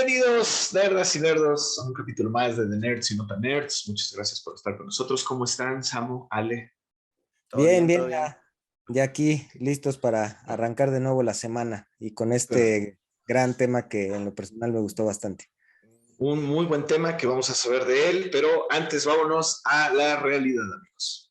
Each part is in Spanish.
Bienvenidos, nerdas y nerdos, a un capítulo más de The Nerds y No Tan Nerds. Muchas gracias por estar con nosotros. ¿Cómo están, Samu, Ale? Todo Bien, bien, todo bien, bien. ya aquí listos para arrancar de nuevo la semana y con Per- este gran tema que en lo personal me gustó bastante. Un muy buen tema que vamos a saber de él, pero antes vámonos a la realidad, amigos.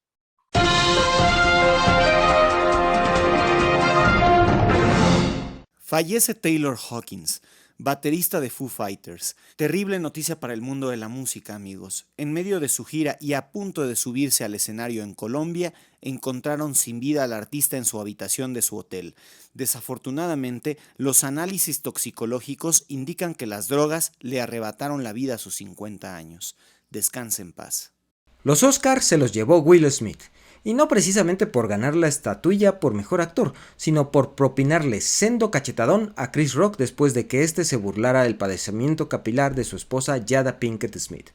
Fallece Taylor Hawkins, baterista de Foo Fighters. Terrible noticia para el mundo de la música, amigos. En medio de su gira y a punto de subirse al escenario en Colombia, encontraron sin vida al artista en su habitación de su hotel. Desafortunadamente, los análisis toxicológicos indican que las drogas le arrebataron la vida a sus 50 años. Descanse en paz. Los Oscars se los llevó Will Smith, y no precisamente por ganar la estatuilla por mejor actor, sino por propinarle sendo cachetadón a Chris Rock después de que éste se burlara del padecimiento capilar de su esposa Jada Pinkett Smith.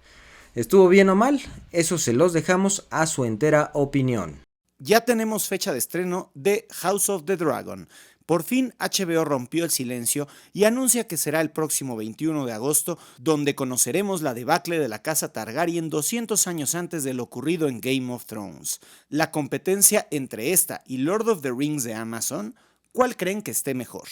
¿Estuvo bien o mal? Eso se los dejamos a su entera opinión. Ya tenemos fecha de estreno de House of the Dragon. Por fin HBO rompió el silencio y anuncia que será el próximo 21 de agosto, donde conoceremos la debacle de la casa Targaryen 200 años antes de lo ocurrido en Game of Thrones. La competencia entre esta y Lord of the Rings de Amazon, ¿cuál creen que esté mejor?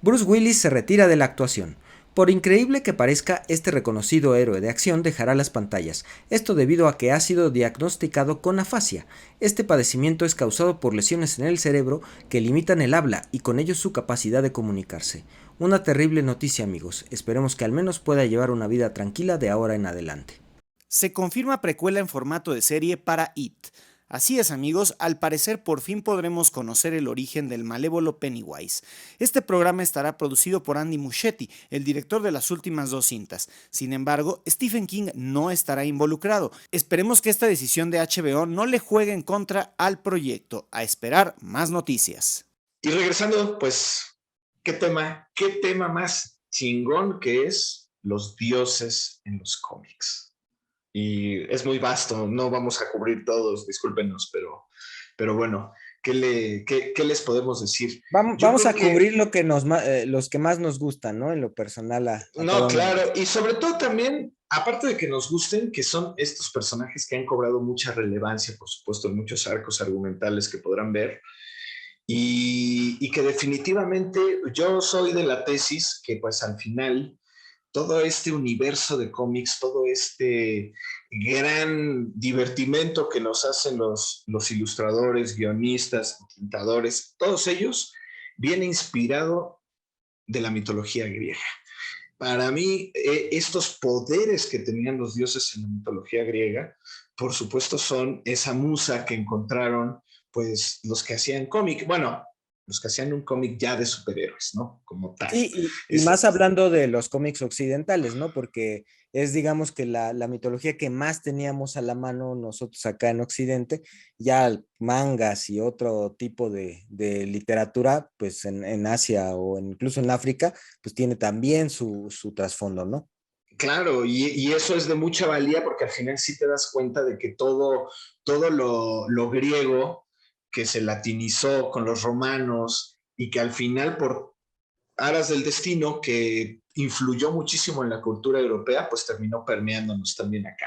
Bruce Willis se retira de la actuación. Por increíble que parezca, este reconocido héroe de acción dejará las pantallas, esto debido a que ha sido diagnosticado con afasia. Este padecimiento es causado por lesiones en el cerebro que limitan el habla y con ello su capacidad de comunicarse. Una terrible noticia, amigos, esperemos que al menos pueda llevar una vida tranquila de ahora en adelante. Se confirma precuela en formato de serie para It. Así es, amigos, al parecer por fin podremos conocer el origen del malévolo Pennywise. Este programa estará producido por Andy Muschietti, el director de las últimas dos cintas. Sin embargo, Stephen King no estará involucrado. Esperemos que esta decisión de HBO no le juegue en contra al proyecto. A esperar más noticias. Y regresando, pues, qué tema más chingón que es los dioses en los cómics. Y es muy vasto, no vamos a cubrir todos, discúlpenos, pero bueno, ¿qué les podemos decir? Yo Vamos creo a que, cubrir los que más nos gustan, ¿no? En lo personal a no, cada uno. claro, y sobre todo también, aparte de que nos gusten, que son estos personajes que han cobrado mucha relevancia, por supuesto, en muchos arcos argumentales que podrán ver, y que definitivamente yo soy de la tesis que pues al final todo este universo de cómics, todo este gran divertimento que nos hacen los ilustradores, guionistas, pintadores, todos ellos, viene inspirado de la mitología griega. Para mí, estos poderes que tenían los dioses en la mitología griega, por supuesto, son esa musa que encontraron pues los que hacían cómic, bueno, los que hacían un cómic ya de superhéroes, ¿no? Como tal. Sí, y Es, más hablando de los cómics occidentales, ¿no? Porque es, digamos, que la mitología que más teníamos a la mano nosotros acá en Occidente, ya mangas y otro tipo de literatura, pues en Asia o incluso en África, pues tiene también su trasfondo, ¿no? Claro, y eso es de mucha valía porque al final sí te das cuenta de que todo lo griego que se latinizó con los romanos y que al final por aras del destino que influyó muchísimo en la cultura europea, pues terminó permeándonos también acá.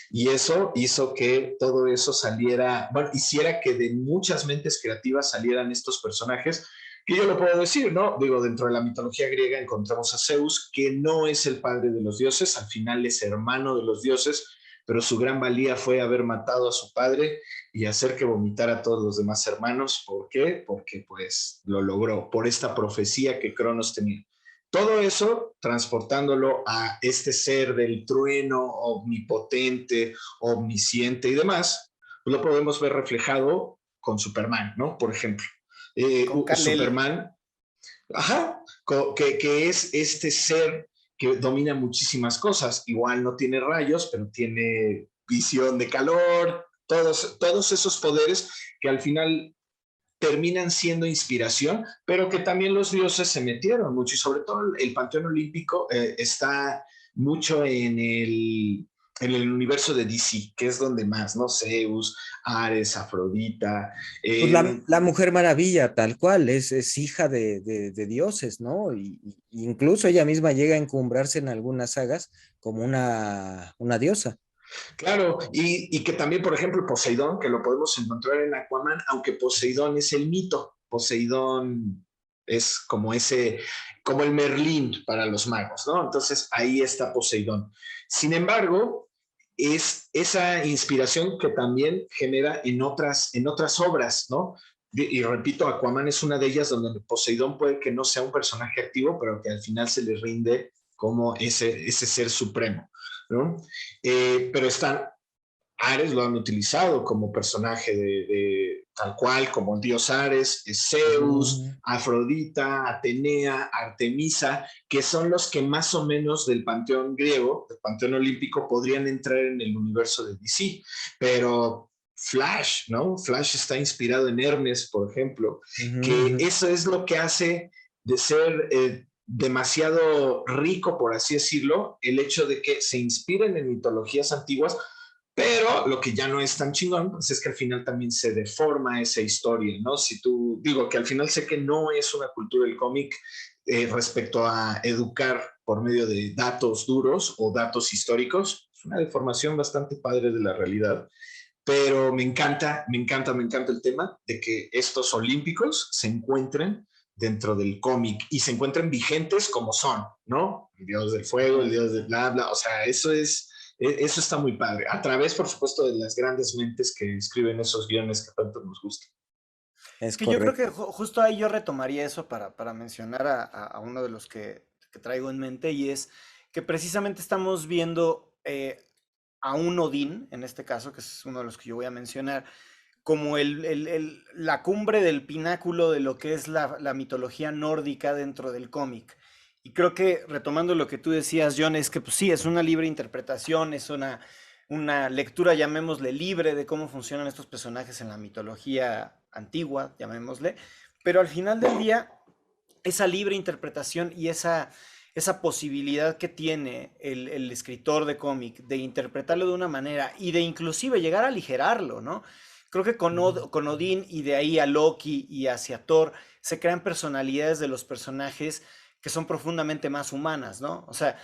Y eso hizo que todo eso saliera, bueno, hiciera que de muchas mentes creativas salieran estos personajes, que yo lo puedo decir, ¿no? Digo, dentro de la mitología griega encontramos a Zeus, que no es el padre de los dioses, al final es hermano de los dioses, pero su gran valía fue haber matado a su padre y hacer que vomitara a todos los demás hermanos. ¿Por qué? Porque pues lo logró, por esta profecía que Cronos tenía. Todo eso transportándolo a este ser del trueno omnipotente, omnisciente y demás, pues lo podemos ver reflejado con Superman, ¿no? Por ejemplo. Con Kal-El. Superman, ajá, que es este ser que domina muchísimas cosas. Igual no tiene rayos, pero tiene visión de calor, todos esos poderes que al final terminan siendo inspiración, pero que también los dioses se metieron mucho y sobre todo el panteón olímpico está mucho en el universo de DC, que es donde más, ¿no? Zeus, Ares, Afrodita. Pues la Mujer Maravilla, tal cual, es hija de dioses, ¿no? Y incluso ella misma llega a encumbrarse en algunas sagas como una diosa. Claro, y que también, por ejemplo, Poseidón, que lo podemos encontrar en Aquaman, aunque Poseidón es el mito. Poseidón es como como el Merlín para los magos, ¿no? Entonces ahí está Poseidón. Sin embargo, es esa inspiración que también genera en otras obras, ¿no? Y repito, Aquaman es una de ellas donde Poseidón puede que no sea un personaje activo, pero que al final se le rinde como ese ser supremo, ¿no? Pero Ares lo han utilizado como personaje tal cual, como el dios Ares, Zeus, Mm. Afrodita, Atenea, Artemisa, que son los que más o menos del panteón griego, del panteón olímpico, podrían entrar en el universo de DC. Pero Flash, ¿no? Flash está inspirado en Hermes, por ejemplo, Ujú, que ujú. eso es lo que hace de ser demasiado rico, por así decirlo, el hecho de que se inspiren en mitologías antiguas, pero lo que ya no es tan chingón, pues es que al final también se deforma esa historia, ¿no? Si tú, digo que al final sé que no es una cultura del cómic respecto a educar por medio de datos duros o datos históricos, es una deformación bastante padre de la realidad, pero me encanta el tema de que estos olímpicos se encuentren dentro del cómic y se encuentren vigentes como son, ¿no? El dios del fuego, el dios del bla, bla, o sea, eso está muy padre. A través, por supuesto, de las grandes mentes que escriben esos guiones que tanto nos gustan. Es Que yo creo que correcto. justo ahí yo retomaría eso para mencionar a uno de los que traigo en mente y es que precisamente estamos viendo a un Odín, en este caso, que es uno de los que yo voy a mencionar, como la cumbre del pináculo de lo que es la mitología nórdica dentro del cómic. Y creo que retomando lo que tú decías, John, es que pues sí, es una libre interpretación, es una lectura, llamémosle, libre de cómo funcionan estos personajes en la mitología antigua, llamémosle, pero al final del día, esa libre interpretación y esa posibilidad que tiene el escritor de cómic de interpretarlo de una manera y de inclusive llegar a aligerarlo, ¿no? Creo que con Odín y de ahí a Loki y hacia Thor se crean personalidades de los personajes que son profundamente más humanas, ¿no? O sea,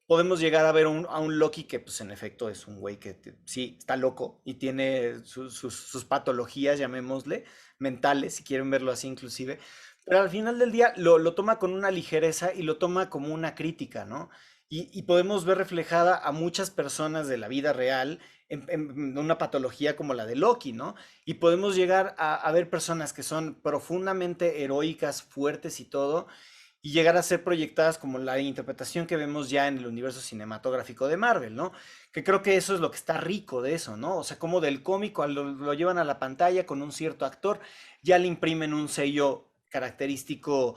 podemos llegar a ver a un Loki que, pues, en efecto es un güey que sí, está loco y tiene sus patologías, llamémosle, mentales, si quieren verlo así inclusive, pero al final del día lo toma con una ligereza y lo toma como una crítica, ¿no? Y podemos ver reflejada a muchas personas de la vida real en una patología como la de Loki, ¿no? Y podemos llegar a ver personas que son profundamente heroicas, fuertes y todo, y llegar a ser proyectadas como la interpretación que vemos ya en el universo cinematográfico de Marvel, ¿no? Que creo que eso es lo que está rico de eso, ¿no? O sea, como del cómico lo llevan a la pantalla con un cierto actor, ya le imprimen un sello característico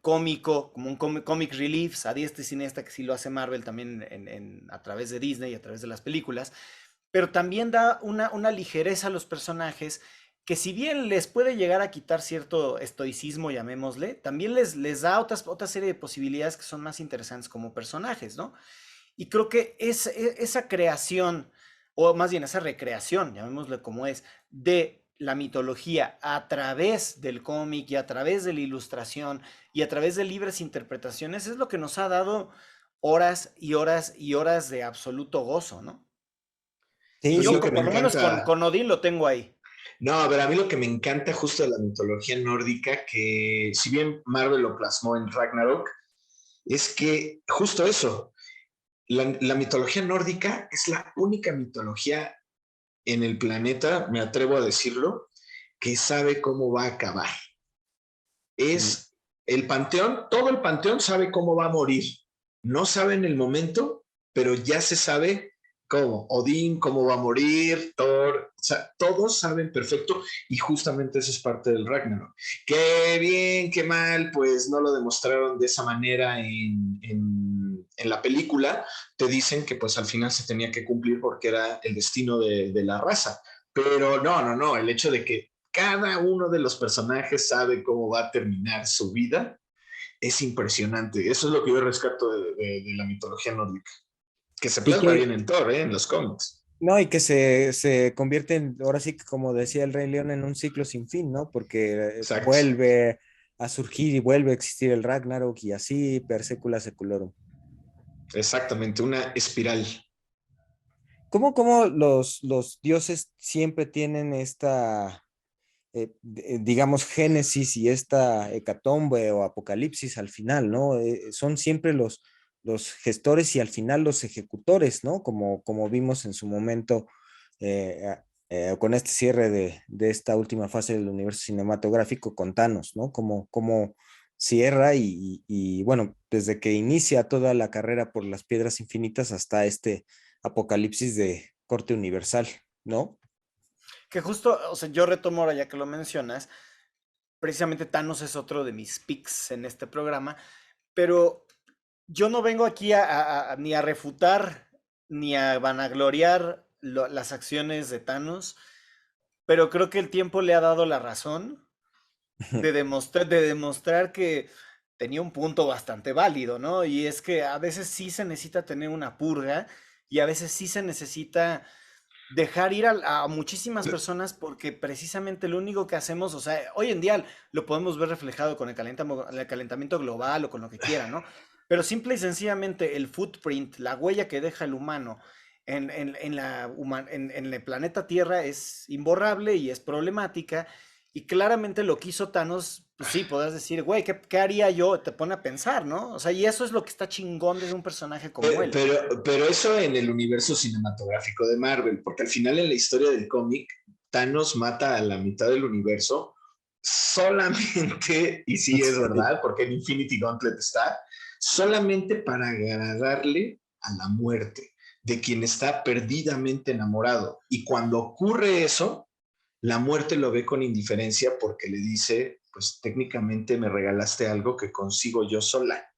cómico, como un comic relief, a diestra y siniestra, que sí lo hace Marvel también a través de Disney y a través de las películas, pero también da una ligereza a los personajes que si bien les puede llegar a quitar cierto estoicismo, llamémosle, también les da otra serie de posibilidades que son más interesantes como personajes, ¿no? Y creo que esa creación, o más bien esa recreación, llamémosle como es, de la mitología a través del cómic y a través de la ilustración y a través de libres interpretaciones es lo que nos ha dado horas y horas y horas de absoluto gozo, ¿no? Y Sí, Es sí, lo que me por lo menos encanta. con Odín lo tengo ahí. No, a ver, a mí lo que me encanta justo de la mitología nórdica, que si bien Marvel lo plasmó en Ragnarok, es que justo eso, la mitología nórdica es la única mitología en el planeta, me atrevo a decirlo, que sabe cómo va a acabar. sí. Es el panteón, todo el panteón sabe cómo va a morir. No sabe en el momento, pero ya se sabe cómo. Odín, cómo va a morir, Thor, o sea, todos saben perfecto y justamente eso es parte del Ragnarok. Qué bien, qué mal, pues no lo demostraron de esa manera en la película. Te dicen que pues al final se tenía que cumplir porque era el destino de la raza. Pero no, el hecho de que cada uno de los personajes sabe cómo va a terminar su vida, es impresionante. Eso es lo que yo rescato de la mitología nórdica. Que se Y plasma bien en Thor, en los cómics. no, y que se convierte en, ahora sí que como decía el Rey León, en un ciclo sin fin, ¿no? Porque Exacto. vuelve a surgir y vuelve a existir el Ragnarok y así per secula seculorum. Exactamente, una espiral. ¿Cómo los dioses siempre tienen esta, digamos, génesis y esta hecatombe o apocalipsis al final, ¿no? Son siempre los gestores y al final los ejecutores, ¿no? Como vimos en su momento con este cierre de esta última fase del universo cinematográfico con Thanos, ¿no? Como cierra y, bueno, desde que inicia toda la carrera por las piedras infinitas hasta este apocalipsis de corte universal, ¿no? Que justo, o sea, yo retomo ahora ya que lo mencionas, precisamente Thanos es otro de mis picks en este programa, pero yo no vengo aquí ni a refutar ni a vanagloriar las acciones de Thanos, pero creo que el tiempo le ha dado la razón de demostrar que tenía un punto bastante válido, ¿no? Y es que a veces sí se necesita tener una purga y a veces sí se necesita dejar ir a muchísimas personas porque precisamente lo único que hacemos, o sea, hoy en día lo podemos ver reflejado con el calentamiento global o con lo que quiera, ¿no? Pero simple y sencillamente el footprint, la huella que deja el humano en el planeta Tierra es imborrable y es problemática. Y claramente lo que hizo Thanos, pues sí, podrás decir, güey, ¿qué haría yo? Te pone a pensar, ¿no? O sea, y eso es lo que está chingón de un personaje como él. Pero eso en el universo cinematográfico de Marvel, porque al final en la historia del cómic, Thanos mata a la mitad del universo solamente, y sí es verdad, porque en Infinity Gauntlet está, solamente para agradarle a la muerte de quien está perdidamente enamorado. Y cuando ocurre eso, la muerte lo ve con indiferencia porque le dice, pues técnicamente me regalaste algo que consigo yo sola.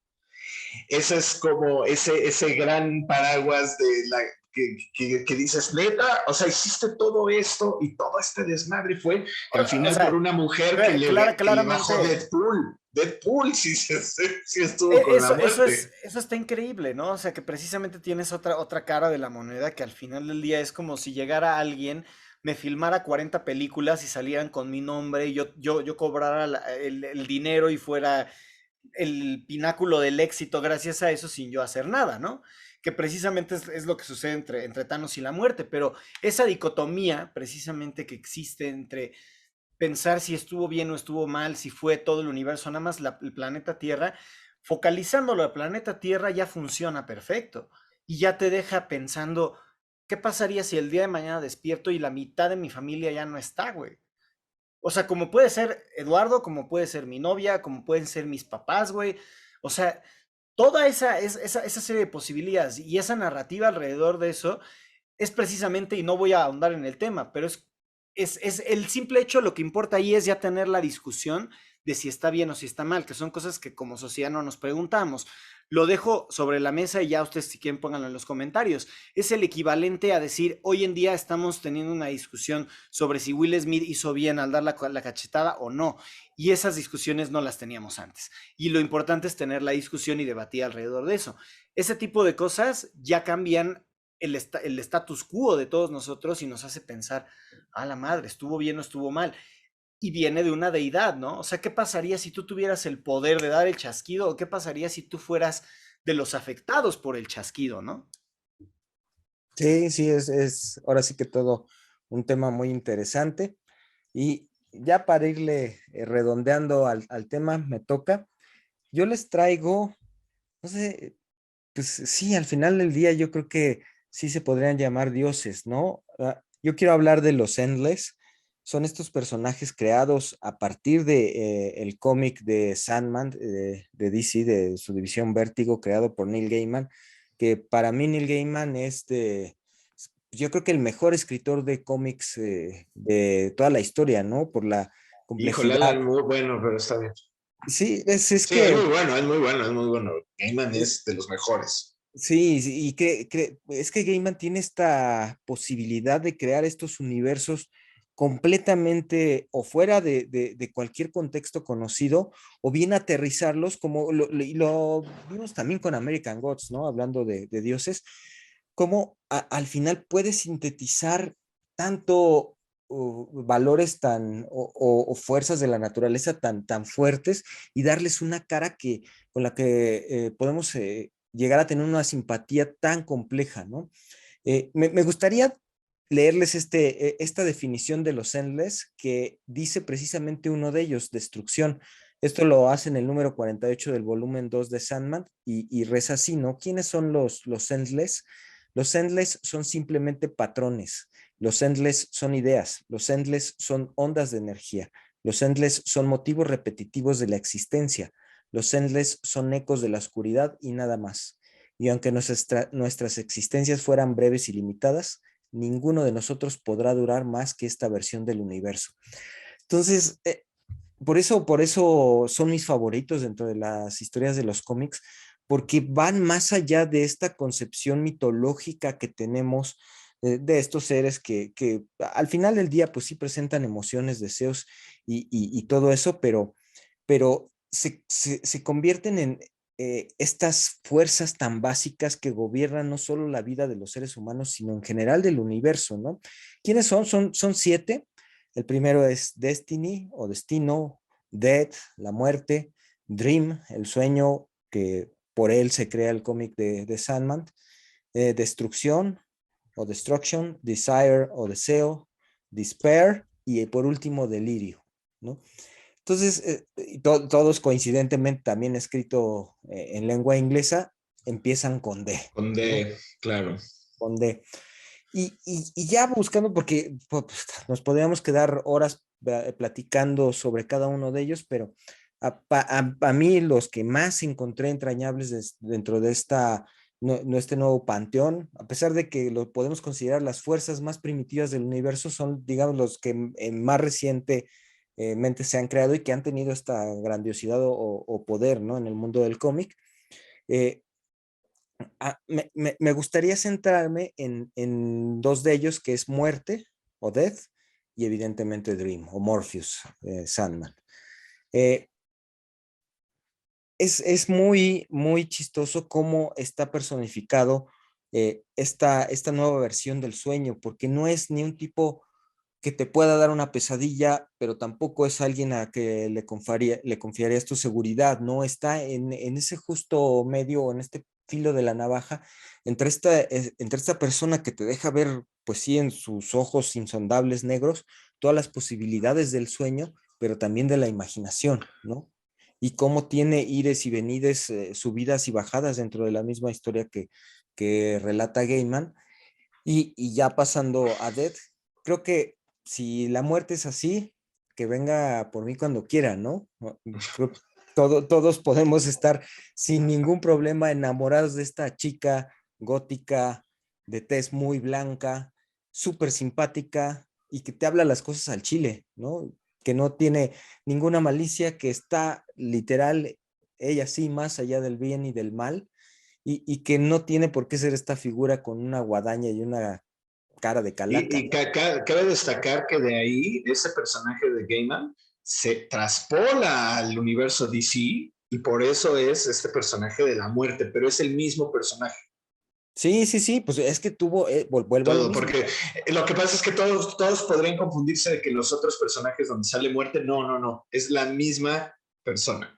Ese es como ese gran paraguas de la que dices, neta, o sea, hiciste todo esto y todo este desmadre fue al O final por sea, una mujer que le bajó claramente, Deadpool. Deadpool sí estuvo con la muerte. eso está increíble, ¿no? O sea, que precisamente tienes otra cara de la moneda que al final del día es como si llegara alguien, me filmara 40 películas y salieran con mi nombre y yo cobrara el dinero y fuera el pináculo del éxito gracias a eso sin yo hacer nada, ¿no? Que precisamente es lo que sucede entre Thanos y la muerte, pero esa dicotomía precisamente que existe entre pensar si estuvo bien o estuvo mal, si fue todo el universo, nada más el planeta Tierra, focalizándolo al planeta Tierra ya funciona perfecto y ya te deja pensando, ¿qué pasaría si el día de mañana despierto y la mitad de mi familia ya no está, güey? O sea, como puede ser Eduardo, como puede ser mi novia, como pueden ser mis papás, güey. O sea, toda esa serie de posibilidades y esa narrativa alrededor de eso es precisamente, y no voy a ahondar en el tema, pero es el simple hecho, lo que importa ahí es ya tener la discusión de si está bien o si está mal, que son cosas que como sociedad no nos preguntamos. Lo dejo sobre la mesa y ya ustedes si quieren pónganlo en los comentarios. Es el equivalente a decir, hoy en día estamos teniendo una discusión sobre si Will Smith hizo bien al dar la cachetada o no. Y esas discusiones no las teníamos antes. Y lo importante es tener la discusión y debatir alrededor de eso. Ese tipo de cosas ya cambian el status quo de todos nosotros y nos hace pensar, a la madre, estuvo bien o estuvo mal. Y viene de una deidad, ¿no? O sea, ¿qué pasaría si tú tuvieras el poder de dar el chasquido? ¿O qué pasaría si tú fueras de los afectados por el chasquido, ¿no? Sí, sí, ahora sí que todo un tema muy interesante. Y ya para irle redondeando al tema, me toca. Yo les traigo, no sé, pues sí, al final del día yo creo que sí se podrían llamar dioses, ¿no? Yo quiero hablar de los Endless. Son estos personajes creados a partir de el cómic de Sandman, de DC, de su división Vértigo, creado por Neil Gaiman, que para mí Neil Gaiman yo creo que el mejor escritor de cómics de toda la historia, ¿no? Por la Híjole, complejidad. Alan, muy bueno, pero está bien. Sí, es Sí, es que muy bueno, es muy bueno, es muy bueno. Gaiman es de los mejores. sí, sí, y es que Gaiman tiene esta posibilidad de crear estos universos completamente o fuera de cualquier contexto conocido, o bien aterrizarlos, como y lo vimos también con American Gods, ¿no? Hablando de dioses, cómo al final puede sintetizar tanto valores o fuerzas de la naturaleza tan fuertes y darles una cara con la que podemos llegar a tener una simpatía tan compleja, ¿no? Me gustaría leerles esta definición de los Endless que dice precisamente uno de ellos, destrucción. Esto lo hace en el número 48 del volumen 2 de Sandman y reza así, ¿no? ¿Quiénes son los Endless? Los Endless son simplemente patrones. Los Endless son ideas. Los Endless son ondas de energía. Los Endless son motivos repetitivos de la existencia. Los Endless son ecos de la oscuridad y nada más. Y aunque nuestras existencias fueran breves y limitadas, ninguno de nosotros podrá durar más que esta versión del universo. Entonces, por eso son mis favoritos dentro de las historias de los cómics, porque van más allá de esta concepción mitológica que tenemos de estos seres que al final del día pues sí presentan emociones, deseos y todo eso, pero se convierten en estas fuerzas tan básicas que gobiernan no solo la vida de los seres humanos, sino en general del universo, ¿no? ¿Quiénes son? Son 7. El primero es Destiny o Destino, Death, la muerte, Dream, el sueño que por él se crea el cómic de Sandman, Destrucción o Destruction, Desire o Deseo, Despair y por último Delirio, ¿no? Entonces, todos coincidentemente también escrito en lengua inglesa, empiezan con D, Con ¿no? D, claro. Con D. Y ya buscando, porque pues, nos podríamos quedar horas platicando sobre cada uno de ellos, pero a mí los que más encontré entrañables dentro de este nuevo panteón, a pesar de que lo podemos considerar las fuerzas más primitivas del universo, son, digamos, los que más recientemente se han creado y que han tenido esta grandiosidad o poder, ¿no? En el mundo del cómic. Eh, me gustaría centrarme en dos de ellos, que es Muerte o Death y evidentemente Dream o Morpheus, Sandman. Eh, es muy chistoso cómo está personificado esta nueva versión del sueño, porque no es ni un tipo que te pueda dar una pesadilla, pero tampoco es alguien a que le confiarías tu seguridad, ¿no? Está en ese justo medio, en este filo de la navaja, entre esta persona que te deja ver, pues sí, en sus ojos insondables negros, todas las posibilidades del sueño, pero también de la imaginación, ¿no? Y cómo tiene ires y venides, subidas y bajadas dentro de la misma historia que relata Gaiman. Y ya pasando a Death, creo que si la muerte es así, que venga por mí cuando quiera, ¿no? Creo que todos podemos estar sin ningún problema enamorados de esta chica gótica, de tez muy blanca, súper simpática y que te habla las cosas al chile, ¿no? Que no tiene ninguna malicia, que está literal, ella sí, más allá del bien y del mal, y que no tiene por qué ser esta figura con una guadaña y una cara de calaca. Y cabe destacar que de ahí, ese personaje de Gaiman se traspola al universo DC y por eso es este personaje de la muerte, pero es el mismo personaje. Sí, pues es que vuelvo a lo Todo, mismo. porque lo que pasa es que todos podrían confundirse de que los otros personajes donde sale muerte, no, es la misma persona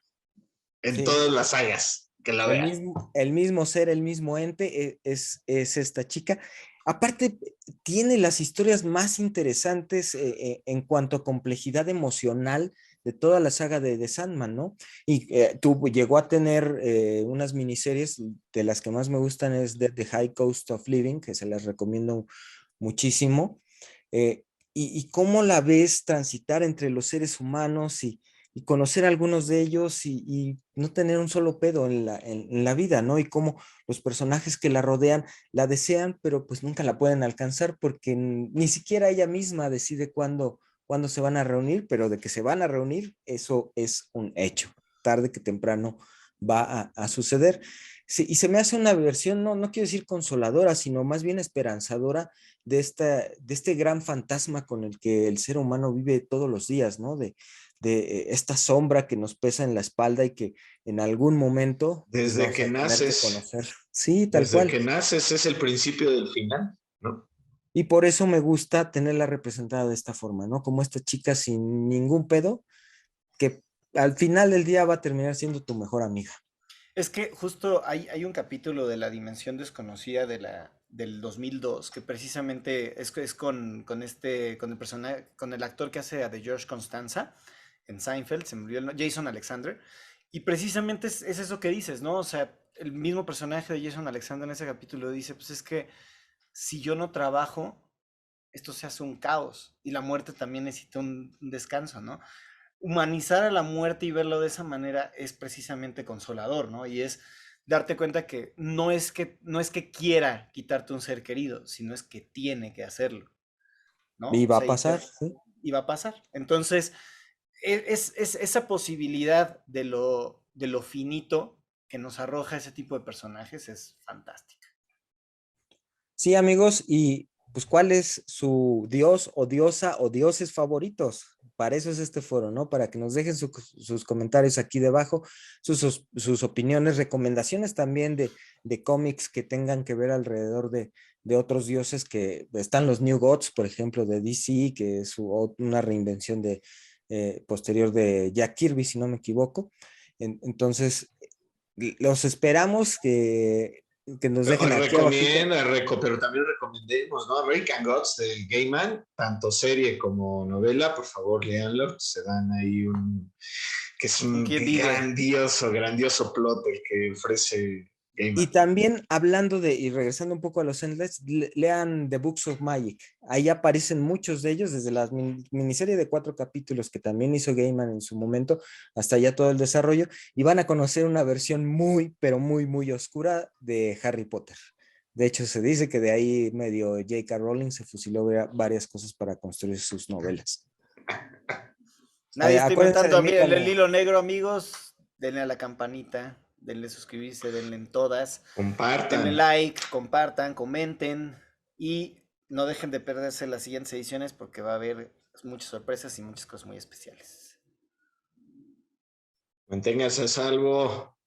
en Sí, todas las sagas que la vean. el mismo ser, el mismo ente es esta chica. Aparte, tiene las historias más interesantes en cuanto a complejidad emocional de toda la saga de Sandman, ¿no? Y llegó a tener unas miniseries, de las que más me gustan es The High Cost of Living, que se las recomiendo muchísimo. Eh, y cómo la ves transitar entre los seres humanos y conocer a algunos de ellos y no tener un solo pedo en la vida, ¿no? Y cómo los personajes que la rodean la desean, pero pues nunca la pueden alcanzar porque ni siquiera ella misma decide cuándo se van a reunir, pero de que se van a reunir, eso es un hecho. Tarde que temprano va a suceder. Sí, y se me hace una versión, no quiero decir consoladora, sino más bien esperanzadora de este gran fantasma con el que el ser humano vive todos los días, ¿no? esta sombra que nos pesa en la espalda y que en algún momento pues, Desde vamos que a tener que naces, conocer. Sí, tal desde cual. que naces es el principio del final, ¿no? Y por eso me gusta tenerla representada de esta forma, ¿no? Como esta chica sin ningún pedo, que al final del día va a terminar siendo tu mejor amiga. Es que justo hay un capítulo de La Dimensión Desconocida del 2002 que precisamente es con el personaje, con el actor que hace a de George Constanza en Seinfeld, se me olvidó Jason Alexander, y precisamente es eso que dices, ¿no? O sea, el mismo personaje de Jason Alexander en ese capítulo dice, pues es que si yo no trabajo, esto se hace un caos y la muerte también necesita un descanso, ¿no? Humanizar a la muerte y verlo de esa manera es precisamente consolador, ¿no? Y es darte cuenta que no es que quiera quitarte un ser querido, sino es que tiene que hacerlo, ¿no? Y O va a sea, pasar, ¿sí? y va a pasar. Entonces, es esa posibilidad de lo finito que nos arroja ese tipo de personajes es fantástica. Sí, amigos, y pues ¿cuál es su dios o diosa o dioses favoritos? Para eso es este foro, ¿no? Para que nos dejen sus comentarios aquí debajo, sus opiniones, recomendaciones también de cómics que tengan que ver alrededor de otros dioses que están los New Gods, por ejemplo, de DC, que es una reinvención posterior de Jack Kirby, si no me equivoco. Entonces, los esperamos que nos dejen aquí abajito. Pero también recomendemos, ¿no? American Gods del Gaiman, tanto serie como novela, por favor, léanlo, se dan ahí que es Un un quien vive. grandioso plot el que ofrece Y Gaiman. también hablando y regresando un poco a los Endless, lean The Books of Magic. Ahí aparecen muchos de ellos, desde la miniserie de 4 capítulos que también hizo Gaiman en su momento, hasta ya todo el desarrollo, y van a conocer una versión muy, pero muy, muy oscura de Harry Potter. De hecho, se dice que de ahí medio J.K. Rowling se fusiló varias cosas para construir sus novelas. Nadie está Acuérdense inventando de a mí mí el cuando... hilo negro, amigos. Denle a la campanita, denle suscribirse, denle en todas. Denle Compartan. like, compartan, comenten y no dejen de perderse las siguientes ediciones porque va a haber muchas sorpresas y muchas cosas muy especiales. Manténganse a salvo.